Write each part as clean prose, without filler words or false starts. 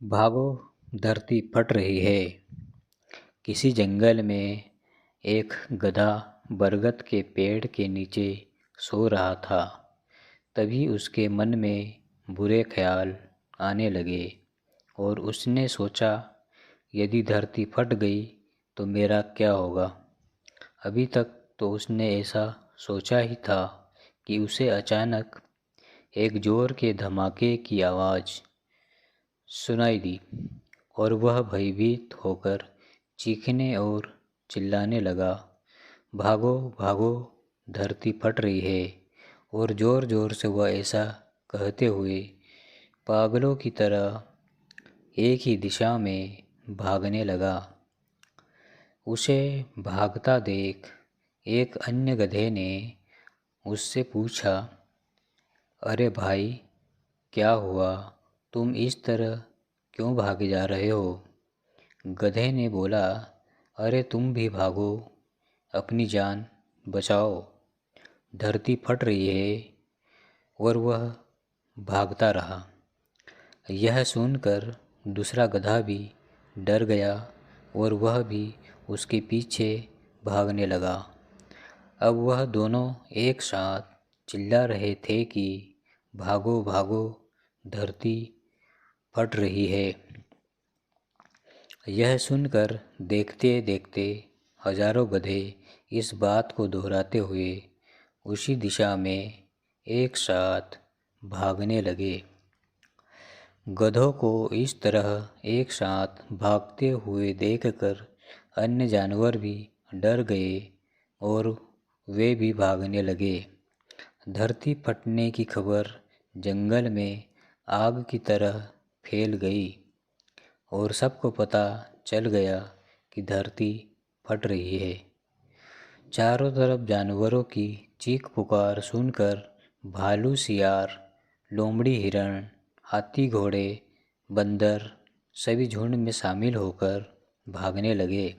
भागो, धरती फट रही है। किसी जंगल में एक गधा बरगद के पेड़ के नीचे सो रहा था। तभी उसके मन में बुरे ख्याल आने लगे और उसने सोचा, यदि धरती फट गई तो मेरा क्या होगा। अभी तक तो उसने ऐसा सोचा ही था कि उसे अचानक एक जोर के धमाके की आवाज़ सुनाई दी और वह भयभीत होकर चीखने और चिल्लाने लगा, भागो भागो, धरती फट रही है। और ज़ोर ज़ोर से वह ऐसा कहते हुए पागलों की तरह एक ही दिशा में भागने लगा। उसे भागता देख एक अन्य गधे ने उससे पूछा, अरे भाई, क्या हुआ? तुम इस तरह क्यों भागे जा रहे हो? गधे ने बोला, अरे तुम भी भागो, अपनी जान बचाओ, धरती फट रही है। और वह भागता रहा। यह सुनकर दूसरा गधा भी डर गया और वह भी उसके पीछे भागने लगा। अब वह दोनों एक साथ चिल्ला रहे थे कि भागो भागो, धरती फट रही है। यह सुनकर देखते देखते हजारों गधे इस बात को दोहराते हुए उसी दिशा में एक साथ भागने लगे। गधों को इस तरह एक साथ भागते हुए देखकर अन्य जानवर भी डर गए और वे भी भागने लगे। धरती फटने की खबर जंगल में आग की तरह फैल गई और सबको पता चल गया कि धरती फट रही है। चारों तरफ जानवरों की चीख पुकार सुनकर भालू, सियार, लोमड़ी, हिरण, हाथी, घोड़े, बंदर सभी झुंड में शामिल होकर भागने लगे।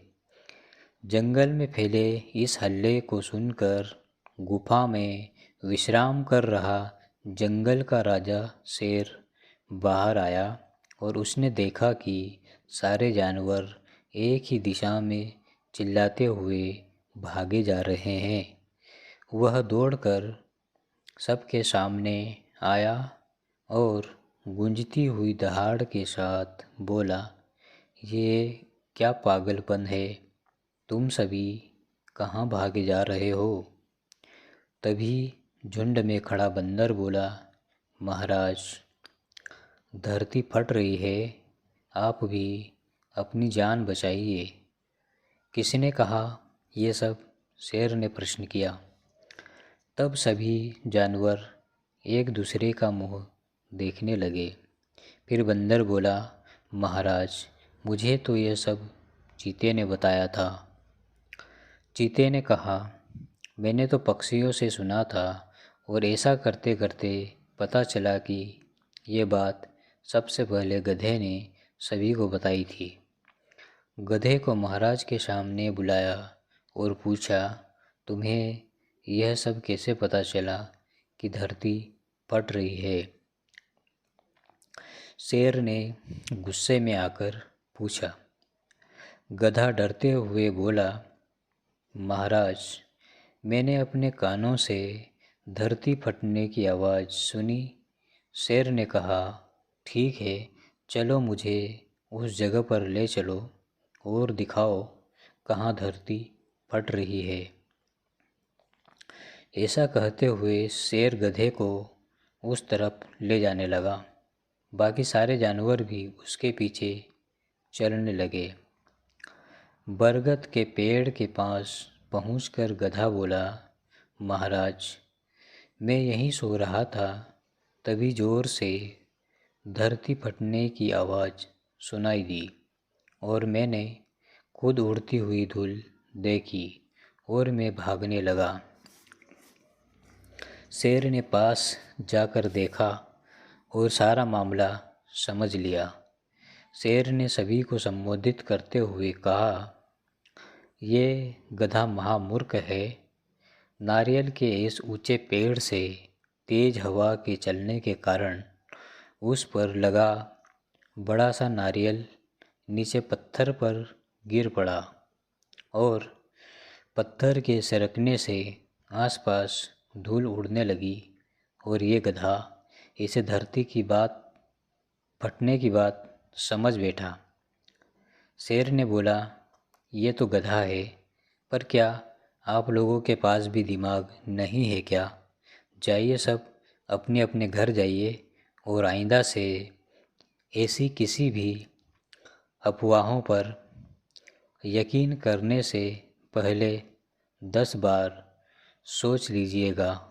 जंगल में फैले इस हल्ले को सुनकर गुफा में विश्राम कर रहा जंगल का राजा शेर बाहर आया और उसने देखा कि सारे जानवर एक ही दिशा में चिल्लाते हुए भागे जा रहे हैं। वह दौड़कर सबके सामने आया और गूंजती हुई दहाड़ के साथ बोला, ये क्या पागलपन है? तुम सभी कहाँ भागे जा रहे हो? तभी झुंड में खड़ा बंदर बोला, महाराज, धरती फट रही है, आप भी अपनी जान बचाइए। किसने कहा ये सब? शेर ने प्रश्न किया। तब सभी जानवर एक दूसरे का मुंह देखने लगे। फिर बंदर बोला, महाराज, मुझे तो यह सब चीते ने बताया था। चीते ने कहा, मैंने तो पक्षियों से सुना था और ऐसा करते करते पता चला कि ये बात सबसे पहले गधे ने सभी को बताई थी। गधे को महाराज के सामने बुलाया और पूछा, तुम्हें यह सब कैसे पता चला कि धरती फट रही है? शेर ने गुस्से में आकर पूछा। गधा डरते हुए बोला, महाराज, मैंने अपने कानों से धरती फटने की आवाज़ सुनी। शेर ने कहा, ठीक है, चलो मुझे उस जगह पर ले चलो और दिखाओ कहाँ धरती फट रही है। ऐसा कहते हुए शेर गधे को उस तरफ ले जाने लगा। बाकी सारे जानवर भी उसके पीछे चलने लगे। बरगद के पेड़ के पास पहुंचकर गधा बोला, महाराज, मैं यहीं सो रहा था, तभी जोर से धरती फटने की आवाज़ सुनाई दी और मैंने खुद उड़ती हुई धूल देखी और मैं भागने लगा। शेर ने पास जाकर देखा और सारा मामला समझ लिया। शेर ने सभी को संबोधित करते हुए कहा, ये गधा महामूर्ख है। नारियल के इस ऊंचे पेड़ से तेज हवा के चलने के कारण उस पर लगा बड़ा सा नारियल नीचे पत्थर पर गिर पड़ा और पत्थर के सरकने से आसपास धूल उड़ने लगी और ये गधा इसे धरती की बात फटने की बात समझ बैठा। शेर ने बोला, ये तो गधा है, पर क्या आप लोगों के पास भी दिमाग नहीं है क्या? जाइए सब अपने अपने घर जाइए और आइंदा से ऐसी किसी भी अफवाहों पर यकीन करने से पहले 10 बार सोच लीजिएगा।